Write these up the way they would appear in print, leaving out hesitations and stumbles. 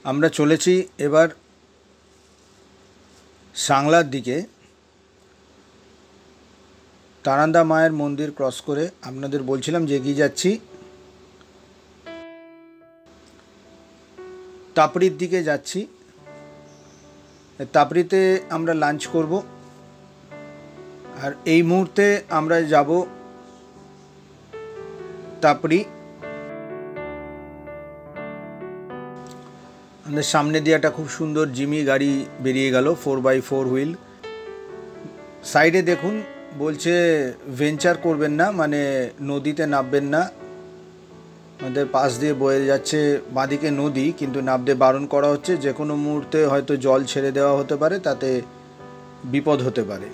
আমরা চলেছি এবার সাংলার দিকে। তারান্দা মায়ের মন্দির ক্রস করে আপনাদের বলছিলাম যে এগিয়ে যাচ্ছি, তাপড়ির দিকে যাচ্ছি। তাপড়িতে আমরা লাঞ্চ করব, আর এই মুহূর্তে আমরা যাব তাপড়ি। আমাদের সামনে দিয়ে একটা খুব সুন্দর জিমি গাড়ি বেরিয়ে গেল, 4x4 হুইল। সাইডে দেখুন বলছে ভেঞ্চার করবেন না, মানে নদীতে নামবেন না। আমাদের পাশ দিয়ে বয়ে যাচ্ছে বাঁদিকে নদী, কিন্তু নামতে বারণ করা হচ্ছে। যে কোনো মুহূর্তে হয়তো জল ছেড়ে দেওয়া হতে পারে, তাতে বিপদ হতে পারে।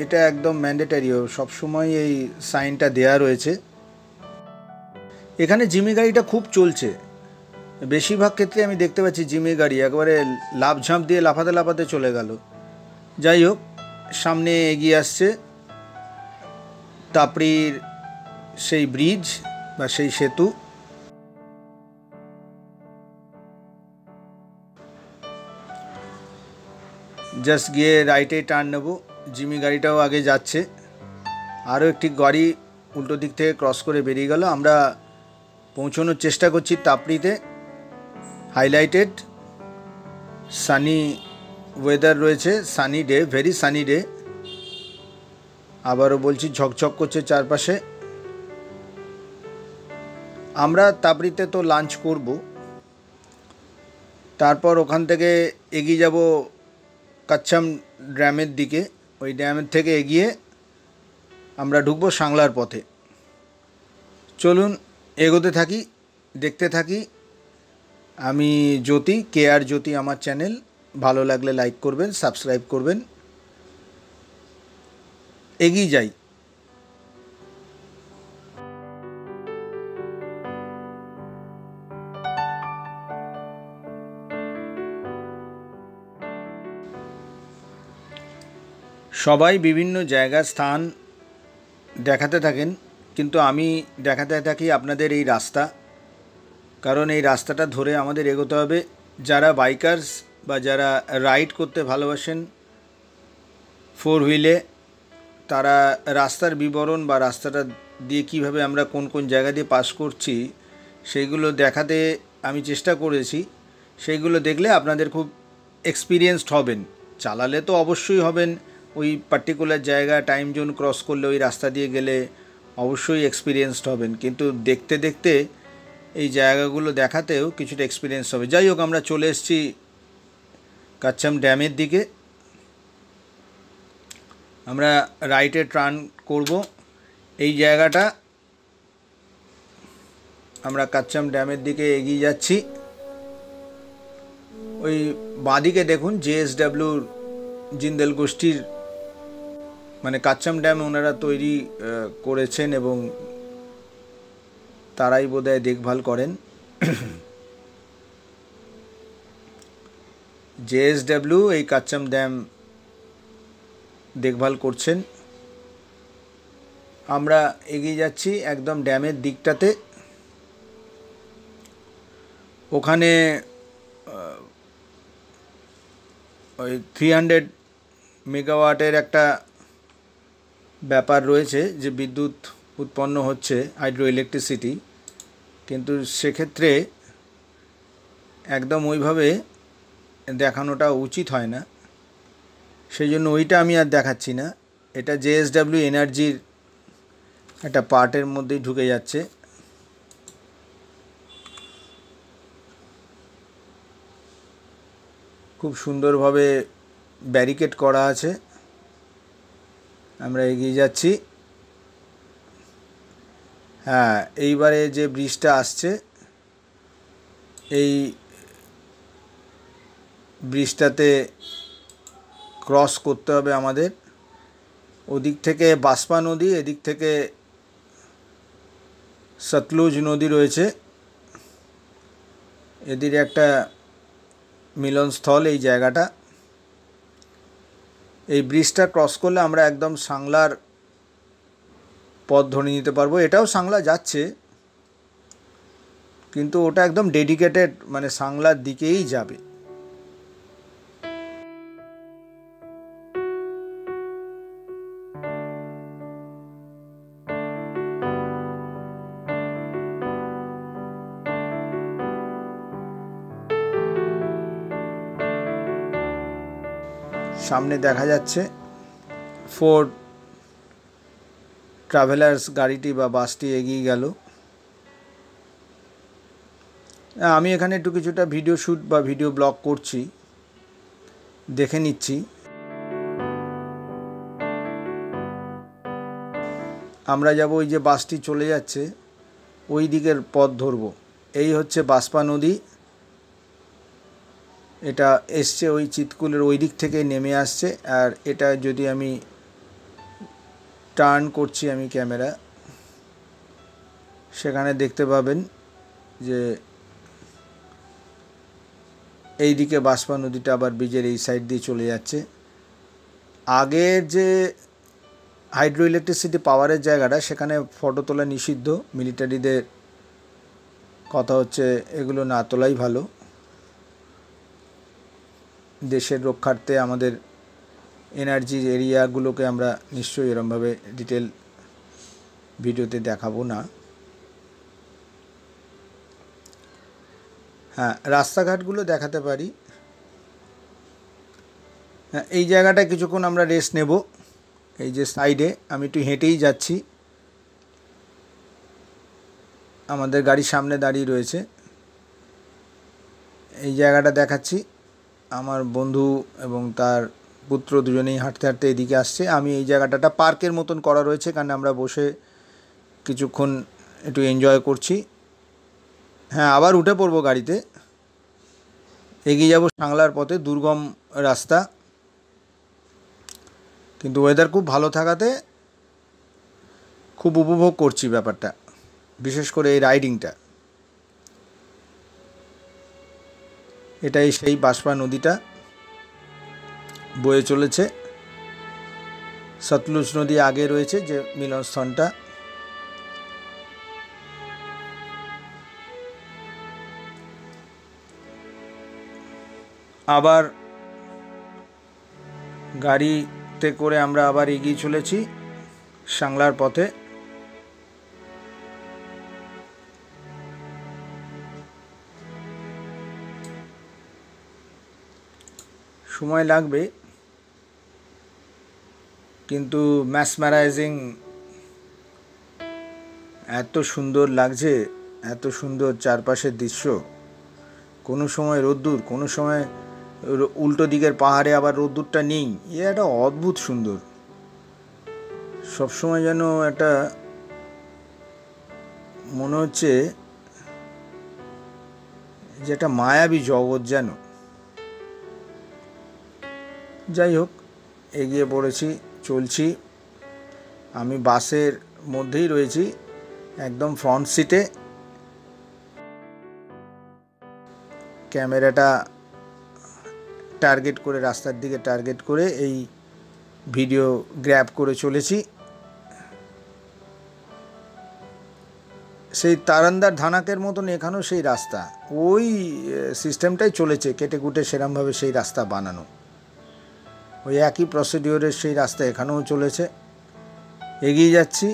এটা একদম ম্যান্ডেটারি, সবসময় এই সাইনটা দেয়া রয়েছে। এখানে জিমি গাড়িটা খুব চলছে, বেশিরভাগ ক্ষেত্রে আমি দেখতে পাচ্ছি জিমি গাড়ি একবারে লাফঝাঁপ দিয়ে লাফাতে লাফাতে চলে গেল। যাই হোক, সামনে এগিয়ে আসছে তাপড়ির সেই ব্রিজ বা সেই সেতু। জাস্ট গিয়ে রাইটে টার্ন নেব। জিমি গাড়িটাও আগে যাচ্ছে, আরও একটি গাড়ি উল্টো দিক থেকে ক্রস করে বেরিয়ে গেল। আমরা পৌঁছানোর চেষ্টা করছি তাপড়িতে। হাইলাইটেড সানি ওয়েদার রয়েছে, sunny day, very sunny day. আবারও বলছি, ঝকঝক করছে চারপাশে। আমরা তাপড়িতে তো লাঞ্চ করব, তারপর ওখান থেকে এগিয়ে যাব কাচ্ছাম ড্যামের দিকে। ওই ড্যামের থেকে এগিয়ে আমরা ঢুকবো সাংলার পথে। চলুন এগোতে থাকি, দেখতে থাকি। আমি জ্যোতি, KR জ্যোতি আমার চ্যানেল। ভালো লাগলে লাইক করবেন, সাবস্ক্রাইব করবেন। এগিয়ে যাই। সবাই বিভিন্ন জায়গার স্থান দেখাতে থাকেন, কিন্তু আমি দেখাতে থাকি আপনাদের এই রাস্তা। কারণ এই রাস্তাটা ধরে আমাদের এগোতে হবে। যারা বাইকার্স বা যারা রাইড করতে ভালোবাসেন 4 হুইলে, তারা রাস্তার বিবরণ বা রাস্তাটা দিয়ে কীভাবে আমরা কোন কোন জায়গা দিয়ে পাস করছি সেইগুলো দেখাতে আমি চেষ্টা করেছি। সেইগুলো দেখলে আপনাদের খুব এক্সপিরিয়েন্সড হবেন। চালালে তো অবশ্যই হবেন, ওই পার্টিকুলার জায়গা টাইম জোন ক্রস করলে ওই রাস্তা দিয়ে গেলে অবশ্যই এক্সপিরিয়েন্সড হবেন, কিন্তু দেখতে দেখতে এই জায়গাগুলো দেখাতেও কিছুটা এক্সপিরিয়েন্স হবে। যাই হোক, আমরা চলে এসেছি কাচ্ছাম ড্যামের দিকে। আমরা রাইটে টার্ন করব। এই জায়গাটা আমরা কাচ্ছাম ড্যামের দিকে এগিয়ে যাচ্ছি। ওই বাঁদিকে দেখুন JSW জিন্দেল গোষ্ঠীর, মানে কাচ্ছাম ড্যাম ওনারা তৈরি করেছেন এবং তারাই বোধহয় দেখভাল করেন। JSW এই কাচ্ছাম ড্যাম দেখভাল করছেন। আমরা এগিয়ে যাচ্ছি একদম ড্যামের দিকটাতে। ওখানে ওই 300 মেগাওয়াটের একটা ব্যাপার রয়েছে, যে বিদ্যুৎ উৎপন্ন হচ্ছে, হাইড্রো ইলেকট্রিসিটি, কিন্তু সেক্ষেত্রে একদম ওইভাবে দেখানোটা উচিত হয় না, সেই জন্য ওইটা আমি আর দেখাচ্ছি না। এটা JSW এনার্জির একটা পার্টের মধ্যেই ঢুকে যাচ্ছে। খুব সুন্দরভাবে ব্যারিকেড করা আছে। আমরা এগিয়ে যাচ্ছি। হ্যাঁ, এইবারে যে ব্রিজটা আসছে, এই ব্রিজটাতে ক্রস করতে হবে আমাদের। ওদিক থেকে বাসপা নদী, এদিক থেকে সতলুজ নদী রয়েছে। এদের একটা মিলনস্থল এই জায়গাটা। এই ব্রিজটা ক্রস করলে আমরা একদম সাংলার পথ ধরে নিতে পারবো। এটাও সাংলা যাচ্ছে, কিন্তু ওটা একদম ডেডিকেটেড, মানে সাংলার দিকেই যাবে। সামনে দেখা যাচ্ছে ফোর্ড ট্রাভেলার্স গাড়িটি বা বাসটি এগিয়ে গেল। আমি এখানে একটু কিছুটা ভিডিও শ্যুট বা ভিডিও ব্লগ করছি, দেখে নিচ্ছি। আমরা যাব ওই যে বাসটি চলে যাচ্ছে ওই দিকের পথ ধরব। এই হচ্ছে বাসপা নদী, এটা এসছে ওই চিৎকুলের ওই দিক থেকে নেমে আসছে। আর এটা যদি আমি টার্ন করছি আমি ক্যামেরা, সেখানে দেখতে পাবেন যে এই দিকে বাসপা নদীটা আবার ব্রিজের এই সাইড দিয়ে চলে যাচ্ছে। আগের যে হাইড্রো ইলেকট্রিসিটি পাওয়ারের জায়গাটা, সেখানে ফটো তোলা নিষিদ্ধ, মিলিটারিদের কথা হচ্ছে এগুলো না তোলাই ভালো। দেশের রক্ষার্থে আমাদের এনার্জি এরিয়াগুলোকে আমরা নিশ্চয়ই এরমভাবে ডিটেল ভিডিওতে দেখাবো না। হ্যাঁ, রাস্তাঘাটগুলো দেখাতে পারি। হ্যাঁ, এই জায়গাটায় কিছুক্ষণ আমরা রেস্ট নেব। এই যে সাইডে আমি একটু হেঁটেই যাচ্ছি, আমাদের গাড়ির সামনে দাঁড়িয়ে রয়েছে। এই জায়গাটা দেখাচ্ছি, আমার বন্ধু এবং তার পুত্র দুজনেই হাঁটতে হাঁটতে এদিকে আসছে। আমি এই জায়গাটা পার্কের মতন করা রয়েছে, কারণ আমরা বসে কিছুক্ষণ একটু এনজয় করছি। হ্যাঁ, আবার উঠে পড়বো গাড়িতে, এগিয়ে যাব সাংলার পথে। দুর্গম রাস্তা, কিন্তু ওয়েদার খুব ভালো থাকাতে খুব উপভোগ করছি ব্যাপারটা, বিশেষ করে এই রাইডিংটা। এটাই সেই বাসপা নদীটা বয়ে চলেছে। সতলুজ নদী আগে রয়েছে যে মিলনস্থলটা। আবার গাড়িতে করে আমরা আবার এগিয়ে চলেছি সাংলার পথে। সময় লাগবে, কিন্তু ম্যাসমারাইজিং, এত সুন্দর লাগছে, এত সুন্দর চারপাশের দৃশ্য। কোনো সময় রোদ্দুর, কোনো সময় উল্টো দিকের পাহাড়ে আবার রোদ্দুরটা নেই। এ একটা অদ্ভুত সুন্দর। সবসময় যেন একটা মনে হচ্ছে যে একটা মায়াবী জগৎ যেন। যাই হোক, এগিয়ে পড়েছি, চলছি। আমি বাসের মধ্যেই রয়েছি, একদম ফ্রন্ট সিটে। ক্যামেরাটা টার্গেট করে, রাস্তার দিকে টার্গেট করে এই ভিডিও গ্র্যাব করে চলেছি। সেই তারান্দার ধানাকের মতন এখানেও সেই রাস্তা, ওই সিস্টেমটাই চলেছে, কেটে কুটে সেরমভাবে সেই রাস্তা বানানো। ওই একই প্রসিডিওরের সেই রাস্তা এখানেও চলেছে। এগিয়ে যাচ্ছি।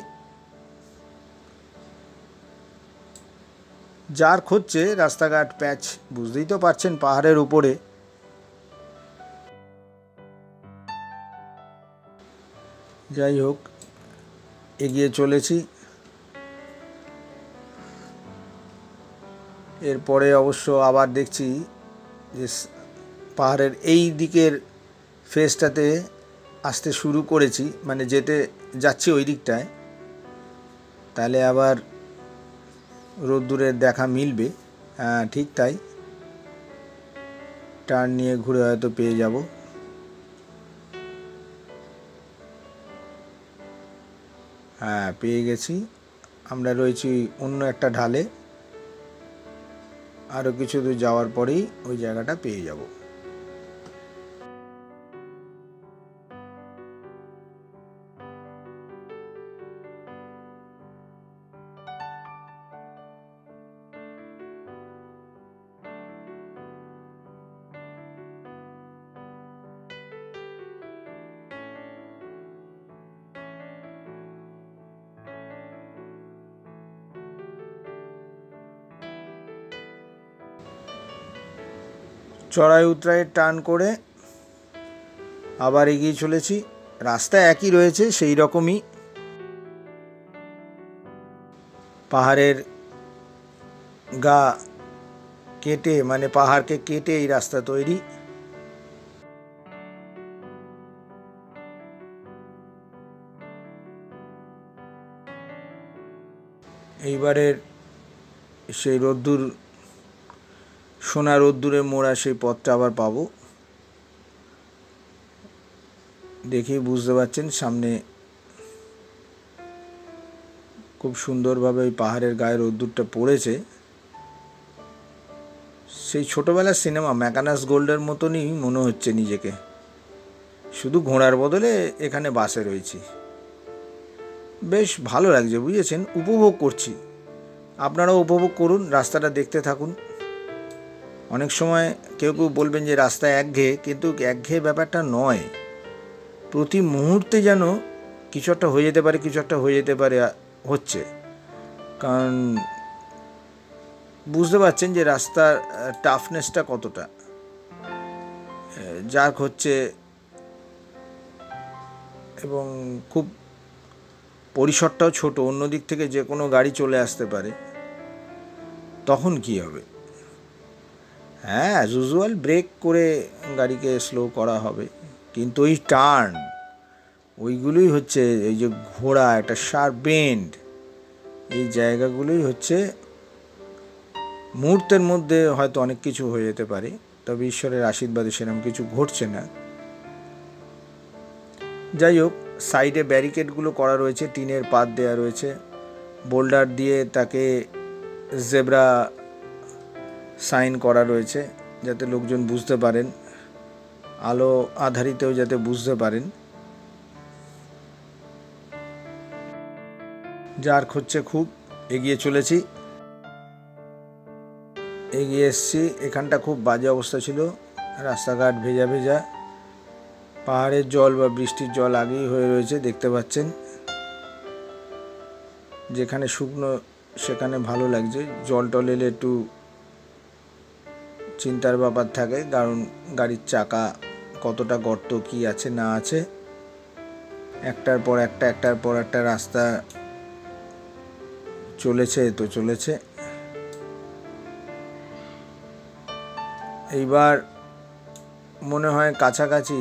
যার খুঁজছে রাস্তাঘাট প্যাচ, বুঝতেই তো পারছেন, পাহাড়ের উপরে। যাই হোক, এগিয়ে চলেছি। এরপরে অবশ্য আবার দেখছি যে পাহাড়ের এই দিকের ফেসটাতে আসতে শুরু করেছি, মানে যেতে যাচ্ছি ওই দিকটায়, তাহলে আবার রোদ্দুরের দেখা মিলবে। হ্যাঁ, ঠিক তাই, টার্ন নিয়ে ঘুরে হয়তো পেয়ে যাব। হ্যাঁ, পেয়ে গেছি। আমরা রয়েছি অন্য একটা ঢালে, আরও কিছু দূর যাওয়ার পরেই ওই জায়গাটা পেয়ে যাব। চড়াই উতরাই টার্ন করে আবার এগিয়ে চলেছি। রাস্তা একই রয়েছে, সেই রকমই। পাহাড়ের গা কেটে, মানে পাহাড়কে কেটে এই রাস্তা তৈরি। এইবারের সেই রোদ্দুর, সোনা রোদ্দুরে মোড়া সেই পথটা আবার পাবো। দেখেই বুঝতে পারছেন সামনে খুব সুন্দরভাবে ওই পাহাড়ের গায়ে রোদ্দুরটা পড়েছে। সেই ছোটোবেলার সিনেমা ম্যাকানাস গোল্ডের মতনই মনে হচ্ছে নিজেকে, শুধু ঘোড়ার বদলে এখানে বাসে রয়েছি। বেশ ভালো লাগছে, বুঝেছেন? উপভোগ করছি, আপনারাও উপভোগ করুন, রাস্তাটা দেখতে থাকুন। অনেক সময় কেউ কেউ বলবেন যে রাস্তা একঘেয়ে, কিন্তু একঘেয়ে ব্যাপারটা নয়। প্রতি মুহূর্তে যেন কিছু একটা হয়ে যেতে পারে, কিছু একটা হয়ে যেতে পারে, হচ্ছে। কারণ বুঝতে পারছেন যে রাস্তার টাফনেসটা কতটা, জার্ক হচ্ছে এবং খুব পরিসরটাও ছোট। অন্য দিক থেকে যে কোনো গাড়ি চলে আসতে পারে, তখন কি হবে? হ্যাঁ, অ্যাজ ইউজুয়াল ব্রেক করে গাড়িকে স্লো করা হবে, কিন্তু ওই টার্ন, ওইগুলোই হচ্ছে এই যে ঘোড়া, একটা শার্প বেন্ড, এই জায়গাগুলোই হচ্ছে মুহূর্তের মধ্যে হয়তো অনেক কিছু হয়ে যেতে পারে। তবে ঈশ্বরের আশীর্বাদে সেরকম কিছু ঘটছে না। যাই হোক, সাইডে ব্যারিকেডগুলো করা রয়েছে, টিনের পাত দেওয়া রয়েছে, বোল্ডার দিয়ে তাকে জেব্রা সাইন করা রয়েছে, যাতে লোকজন বুঝতে পারেন, আলো আধারিতেও যাতে বুঝতে পারেন। জার্ক হচ্ছে খুব, এগিয়ে চলেছি, এগিয়ে এসছি। এখানটা খুব বাজে অবস্থা ছিল, রাস্তাঘাট ভেজা ভেজা, পাহাড়ের জল বা বৃষ্টির জল আগেই হয়ে রয়েছে, দেখতে পাচ্ছেন। যেখানে শুকনো সেখানে ভালো লাগছে, জল টল এলে একটু চিন্তার ব্যাপার থাকে, কারণ গাড়ির চাকা কতটা গর্ত কি আছে না আছে। একটার পর একটা রাস্তা চলেছে তো চলেছে। এইবার মনে হয় কাছাকাছি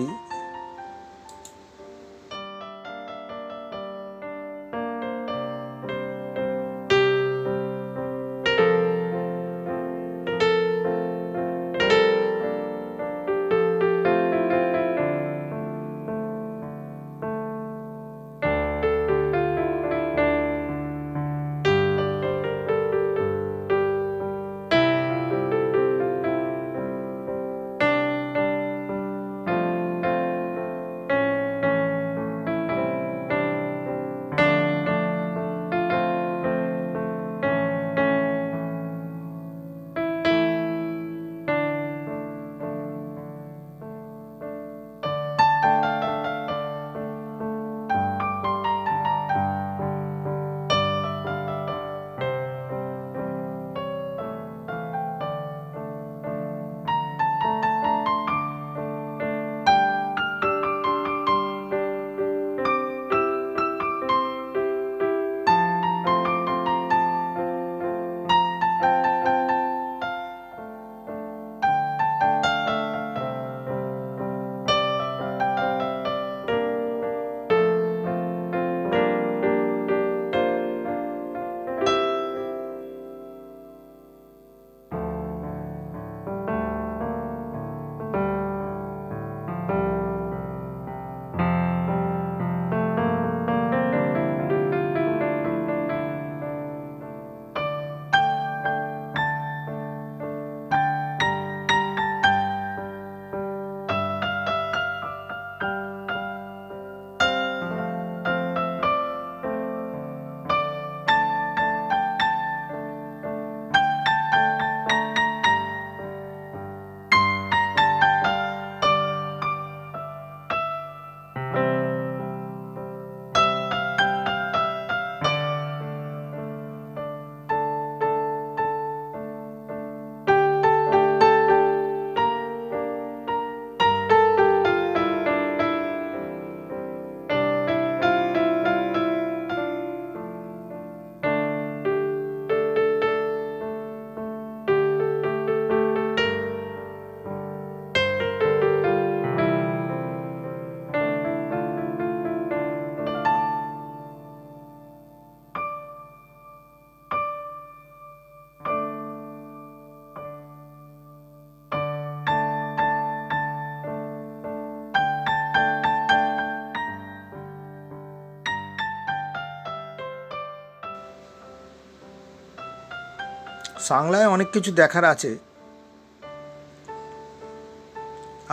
সাংলায় অনেক কিছু দেখার আছে।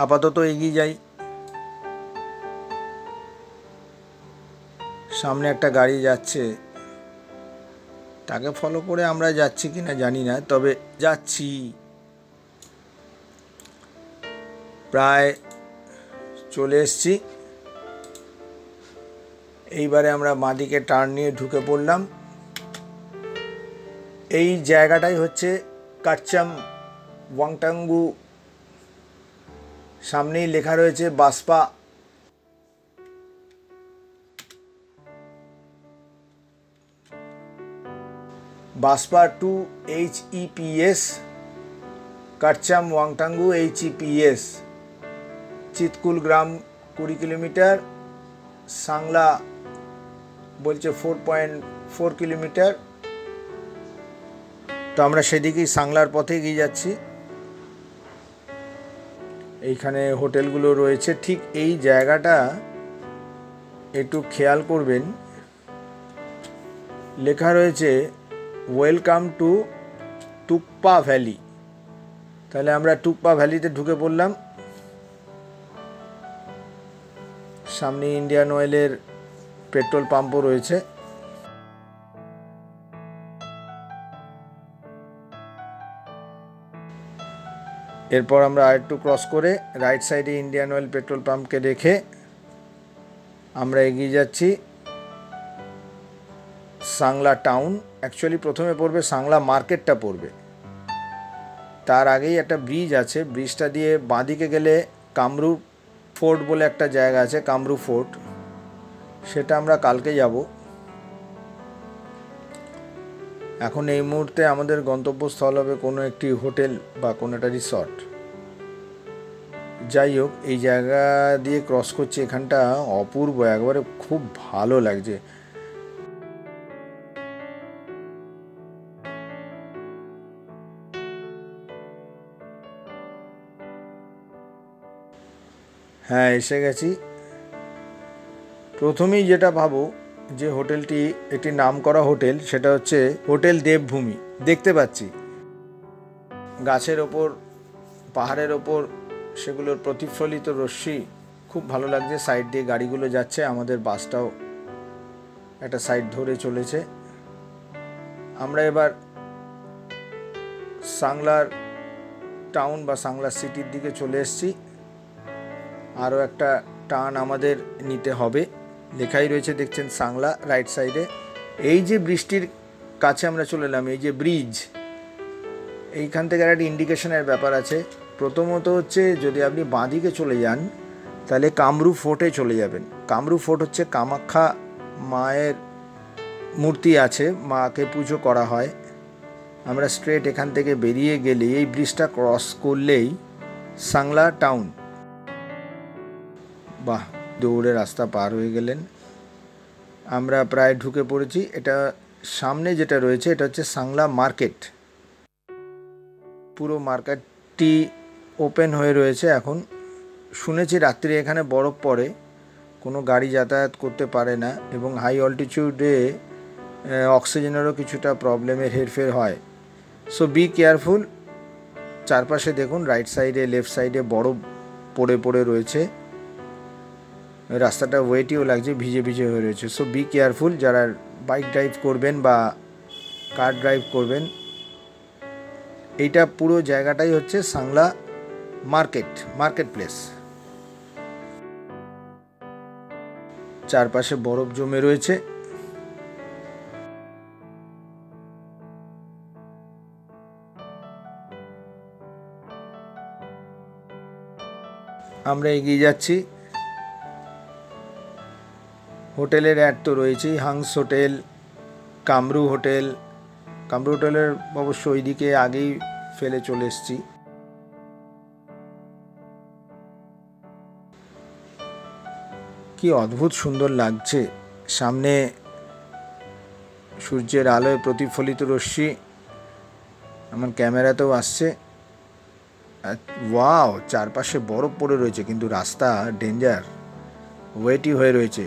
আপাতত এগিয়ে যাই। সামনে একটা গাড়ি যাচ্ছে, তাকে ফলো করে আমরা যাচ্ছি কিনা জানি না, তবে যাচ্ছি। প্রায় চলে এসছি। এইবারে আমরা বাঁদিকে টার্ন নিয়ে ঢুকে পড়লাম। এই জায়গাটাই হচ্ছে কাচ্চাম ওয়াংটাঙ্গু। সামনেই লেখা রয়েছে বাসপা। বাসপা টু HEPS, কাচ্চাম ওয়াংটাঙ্গু HEPS। চিতকুল গ্রাম 20 কিলোমিটার, সাংলা বলছে 4.4 কিলোমিটার। তো আমরা সেদিকেই সাংলার পথে এগিয়ে যাচ্ছি। এইখানে হোটেলগুলো রয়েছে। ঠিক এই জায়গাটা একটু খেয়াল করবেন, লেখা রয়েছে ওয়েলকাম টু টুকপা ভ্যালি। তাহলে আমরা টুকপা ভ্যালিতে ঢুকে পড়লাম। সামনে ইন্ডিয়ান অয়েলের পেট্রোল পাম্পও রয়েছে। এরপর আমরা আরেকটু ক্রস করে রাইট সাইডে ইন্ডিয়ান অয়েল পেট্রোল পাম্পকে রেখে আমরা এগিয়ে যাচ্ছি সাংলা টাউন। অ্যাকচুয়ালি প্রথমে পড়বে সাংলা মার্কেটটা পড়বে, তার আগেই একটা ব্রিজ আছে। ব্রিজটা দিয়ে বাঁদিকে গেলে কামরু ফোর্ট বলে একটা জায়গা আছে, কামরু ফোর্ট, সেটা আমরা কালকে যাব। এখন এই মুহূর্তে আমাদের গন্তব্যস্থল হবে কোনো একটি হোটেল বা কোনো একটা রিসর্ট। যাই হোক, এই জায়গা দিয়ে ক্রস করছি। এখানটা অপূর্ব, একবারে খুব ভালো লাগছে। হ্যাঁ, এসে গেছি। প্রথমেই যেটা ভাবো যে হোটেলটি একটি নামকরা হোটেল, সেটা হচ্ছে হোটেল দেবভূমি। দেখতে পাচ্ছি গাছের ওপর, পাহাড়ের ওপর সেগুলোর প্রতিফলিত রশ্মি খুব ভালো লাগছে। সাইড দিয়ে গাড়িগুলো যাচ্ছে, আমাদের বাসটাও একটা সাইড ধরে চলেছে। আমরা এবার সাংলার টাউন বা সাংলা সিটির দিকে চলে এসেছি। আরও একটা টার্ন আমাদের নিতে হবে। লেখাই রয়েছে দেখছেন সাংলা রাইট সাইডে। এই যে বৃষ্টির কাছে আমরা চলে এলাম, এই যে ব্রিজ, এইখান থেকে একটা ইন্ডিকেশনের ব্যাপার আছে। প্রথমত হচ্ছে যদি আপনি বাঁদিকে চলে যান তাহলে কামরু ফোর্টে চলে যাবেন। কামরু ফোর্ট হচ্ছে কামাখ্যা মায়ের মূর্তি আছে, মাকে পুজো করা হয়। আমরা স্ট্রেট এখান থেকে বেরিয়ে গেলে এই ব্রিজটা ক্রস করলেই সাংলা টাউন। বাহ, দৌড়ে রাস্তা পার হয়ে গেলেন। আমরা প্রায় ঢুকে পড়েছি। এটা সামনে যেটা রয়েছে এটা হচ্ছে সাংলা মার্কেট। পুরো মার্কেটটি ওপেন হয়ে রয়েছে এখন। শুনেছি রাত্রে এখানে বরফ পড়ে, কোনো গাড়ি যাতায়াত করতে পারে না, এবং হাই অল্টিটিউডে অক্সিজেনেরও কিছুটা প্রবলেমের হেরফের হয়। So be careful. চারপাশে দেখুন, রাইট সাইডে লেফট সাইডে বরফ পড়ে পড়ে রয়েছে। রাস্তাটা ওয়েটিও লাগছে, ভিজে ভিজে হয়ে রয়েছে। সো বি কেয়ারফুল যারা বাইক ড্রাইভ করবেন বা কার ড্রাইভ করবেন। এইটা পুরো জায়গাটাই হচ্ছে সাংলা মার্কেট প্লেস। চারপাশে বরফ জমে রয়েছে। আমরা এগিয়ে যাচ্ছি। হোটেলের অ্যাড তো রয়েছেই, হাংস হোটেল, কামরু হোটেলের অবশ্য ওইদিকে আগেই ফেলে চলে এসেছি। কি অদ্ভুত সুন্দর লাগছে। সামনে সূর্যের আলোয় প্রতিফলিত রশ্মি আমার ক্যামেরাতেও আসছে। ওয়াও, চারপাশে বরফ পড়ে রয়েছে, কিন্তু রাস্তা ডেঞ্জার, ওয়েটি হয়ে রয়েছে।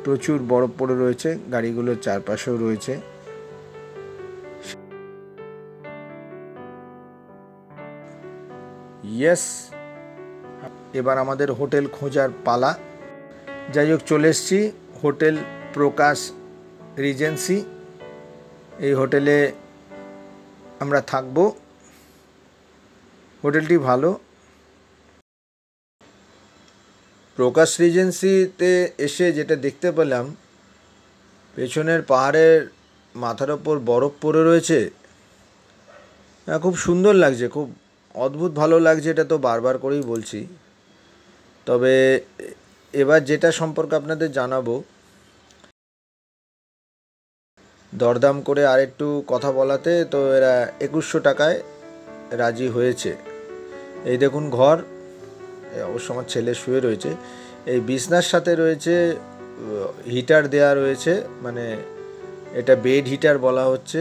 প্রচুর বরফ পড়ে রয়েছে, গাড়িগুলোর চারপাশেও রয়েছে। ইয়েস, এবার আমাদের হোটেল খোঁজার পালা। যাই হোক, চলে এসেছি হোটেল প্রকাশ রিজেন্সি। এই হোটেলে আমরা থাকবো। হোটেলটি ভালো। প্রকাশ রিজেন্সিতে এসে যেটা দেখতে পেলাম, পেছনের পাহাড়ের মাথার ওপর বরফ পড়ে রয়েছে। খুব সুন্দর লাগছে, খুব অদ্ভুত ভালো লাগছে। এটা তো বারবার করেই বলছি। তবে এবার যেটা সম্পর্কে আপনাদের জানাবো, দরদাম করে আর একটু কথা বলাতে তো এরা 2100 টাকায় রাজি হয়েছে। এই দেখুন ঘর, অবশ্য আমার ছেলে শুয়ে রয়েছে। এই বিছনার সাথে রয়েছে হিটার দেয়া রয়েছে, মানে এটা বেড হিটার বলা হচ্ছে।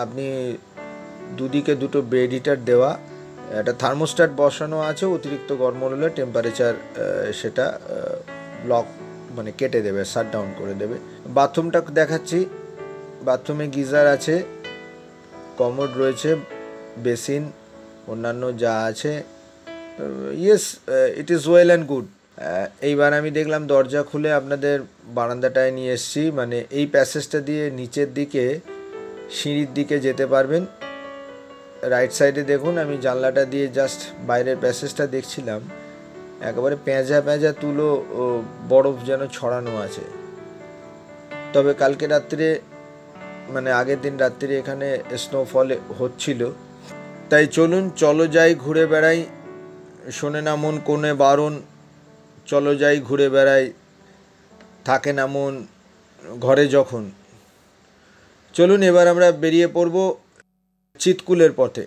আপনি দুদিকে দুটো বেড হিটার দেওয়া, একটা থার্মোস্ট্যাট বসানো আছে। অতিরিক্ত গরম হলে টেম্পারেচার সেটা ব্লক মানে কেটে দেবে, শাট ডাউন করে দেবে। বাথরুমটা দেখাচ্ছি। বাথরুমে গিজার আছে, কমোড রয়েছে, বেসিন, অন্যান্য যা আছে। Yes, it is well and good. এইবার আমি দেখলাম দরজা খুলে আপনাদের বারান্দাটায় নিয়ে এসেছি। মানে এই প্যাসেজটা দিয়ে নিচের দিকে সিঁড়ির দিকে যেতে পারবেন। রাইট সাইডে দেখুন, আমি জানলাটা দিয়ে জাস্ট বাইরের প্যাসেজটা দেখছিলাম। একেবারে পেঁজা পেঁজা তুলো বরফ যেন ছড়ানো আছে। তবে কালকে রাত্রে, মানে আগের দিন রাত্রে এখানে স্নোফল হচ্ছিল। তাই চলুন, চলো যাই ঘুরে বেড়াই। শোনে না মন কোণে বারণ, চলো যাই ঘুরে বেড়াই, থাকে না মন ঘরে যখন। চলুন এবার আমরা বেরিয়ে পড়ব চিৎকুলের পথে।